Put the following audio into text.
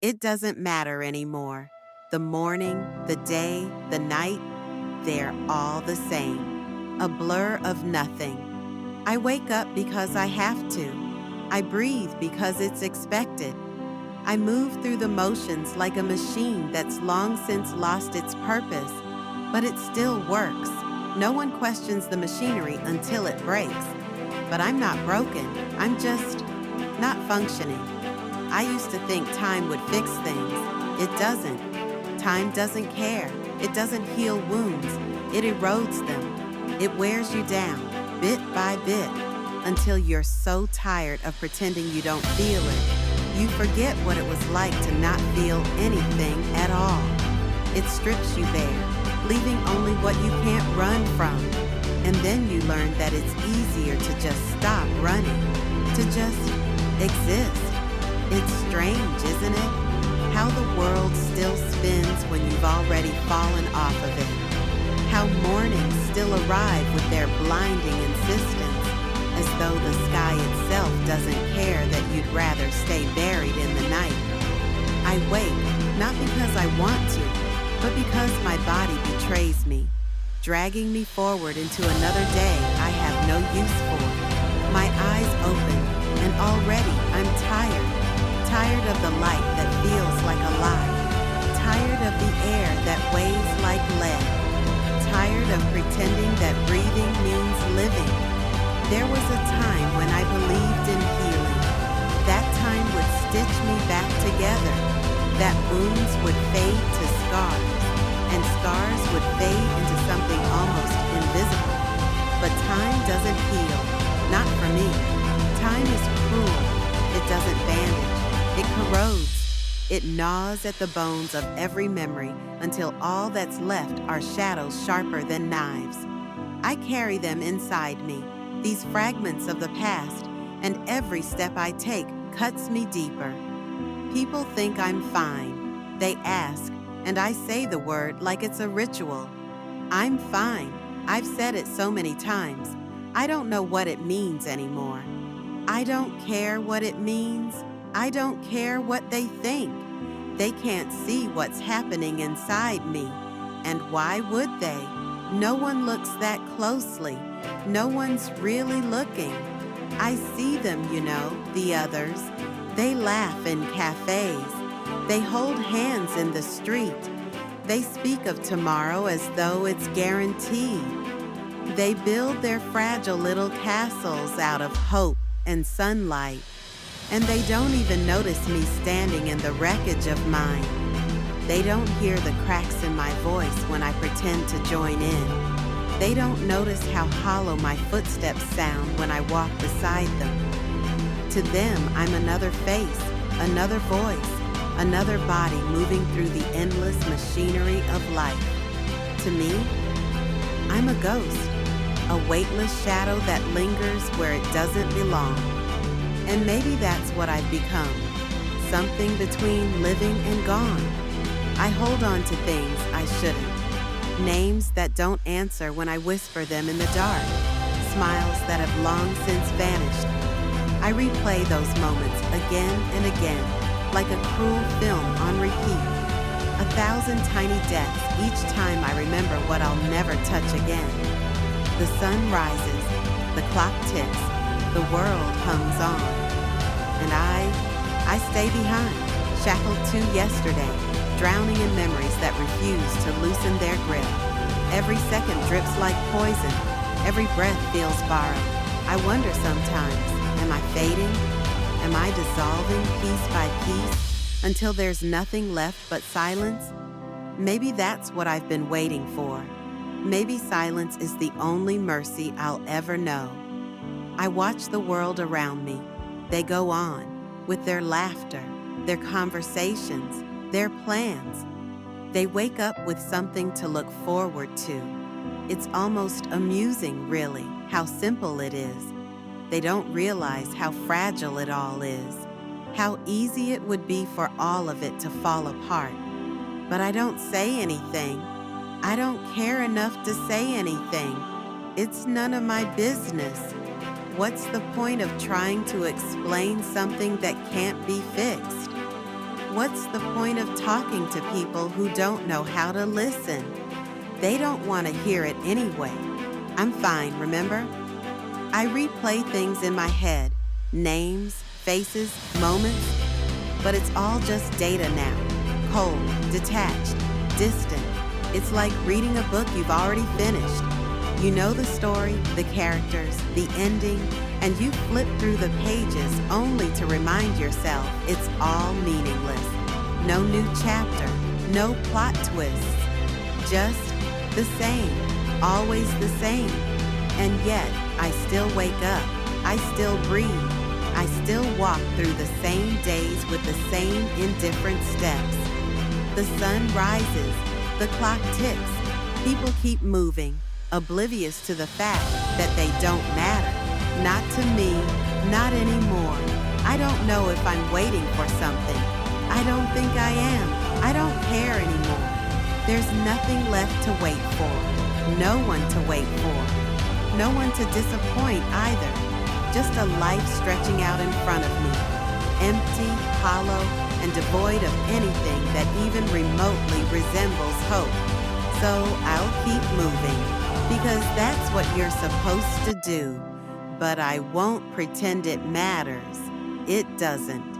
It doesn't matter anymore. The morning, the day, the night, they're all the same. A blur of nothing. I wake up because I have to. I breathe because it's expected. I move through the motions like a machine that's long since lost its purpose, but it still works. No one questions the machinery until it breaks. But I'm not broken, I'm just not functioning. I used to think time would fix things. It doesn't. Time doesn't care. It doesn't heal wounds. It erodes them. It wears you down, bit by bit, until you're so tired of pretending you don't feel it. You forget what it was like to not feel anything at all. It strips you bare, leaving only what you can't run from. And then you learn that it's easier to just stop running, to just exist. It's strange, isn't it? How the world still spins when you've already fallen off of it. How mornings still arrive with their blinding insistence, as though the sky itself doesn't care that you'd rather stay buried in the night. I wake, not because I want to, but because my body betrays me, dragging me forward into another day I have no use for. My eyes open, and already I'm tired. Tired of the light that feels like a lie. Tired of the air that weighs like lead. Tired of pretending that breathing means living. There was a time when I believed in healing. That time would stitch me back together. That wounds would fade to scars, and scars would fade into something almost invisible. But time doesn't heal, not for me. Time is cruel. It doesn't bandage. It corrodes. It gnaws at the bones of every memory until all that's left are shadows sharper than knives. I carry them inside me, these fragments of the past, and every step I take cuts me deeper. People think I'm fine. They ask, and I say the word like it's a ritual. I'm fine. I've said it so many times. I don't know what it means anymore. I don't care what it means. I don't care what they think. They can't see what's happening inside me. And why would they? No one looks that closely. No one's really looking. I see them, the others. They laugh in cafes. They hold hands in the street. They speak of tomorrow as though it's guaranteed. They build their fragile little castles out of hope and sunlight. And they don't even notice me standing in the wreckage of mine. They don't hear the cracks in my voice when I pretend to join in. They don't notice how hollow my footsteps sound when I walk beside them. To them, I'm another face, another voice, another body moving through the endless machinery of life. To me, I'm a ghost, a weightless shadow that lingers where it doesn't belong. And maybe that's what I've become, something between living and gone. I hold on to things I shouldn't, names that don't answer when I whisper them in the dark, smiles that have long since vanished. I replay those moments again and again, like a cruel film on repeat. 1,000 tiny deaths each time I remember what I'll never touch again. The sun rises, the clock ticks, the world hums on. And I stay behind, shackled to yesterday, drowning in memories that refuse to loosen their grip. Every second drips like poison. Every breath feels borrowed. I wonder sometimes, am I fading? Am I dissolving piece by piece until there's nothing left but silence? Maybe that's what I've been waiting for. Maybe silence is the only mercy I'll ever know. I watch the world around me. They go on with their laughter, their conversations, their plans. They wake up with something to look forward to. It's almost amusing, really, how simple it is. They don't realize how fragile it all is, how easy it would be for all of it to fall apart. But I don't say anything. I don't care enough to say anything. It's none of my business. What's the point of trying to explain something that can't be fixed? What's the point of talking to people who don't know how to listen? They don't want to hear it anyway. I'm fine, remember? I replay things in my head, names, faces, moments, but it's all just data now. Cold, detached, distant. It's like reading a book you've already finished. You know the story, the characters, the ending, and you flip through the pages only to remind yourself it's all meaningless. No new chapter, no plot twists. Just the same, always the same. And yet, I still wake up, I still breathe, I still walk through the same days with the same indifferent steps. The sun rises, the clock ticks, people keep moving, oblivious to the fact that they don't matter. Not to me, not anymore. I don't know if I'm waiting for something. I don't think I am. I don't care anymore. There's nothing left to wait for. No one to wait for. No one to disappoint either. Just a life stretching out in front of me. Empty, hollow, and devoid of anything that even remotely resembles hope. So I'll keep moving, because that's what you're supposed to do. But I won't pretend it matters. It doesn't.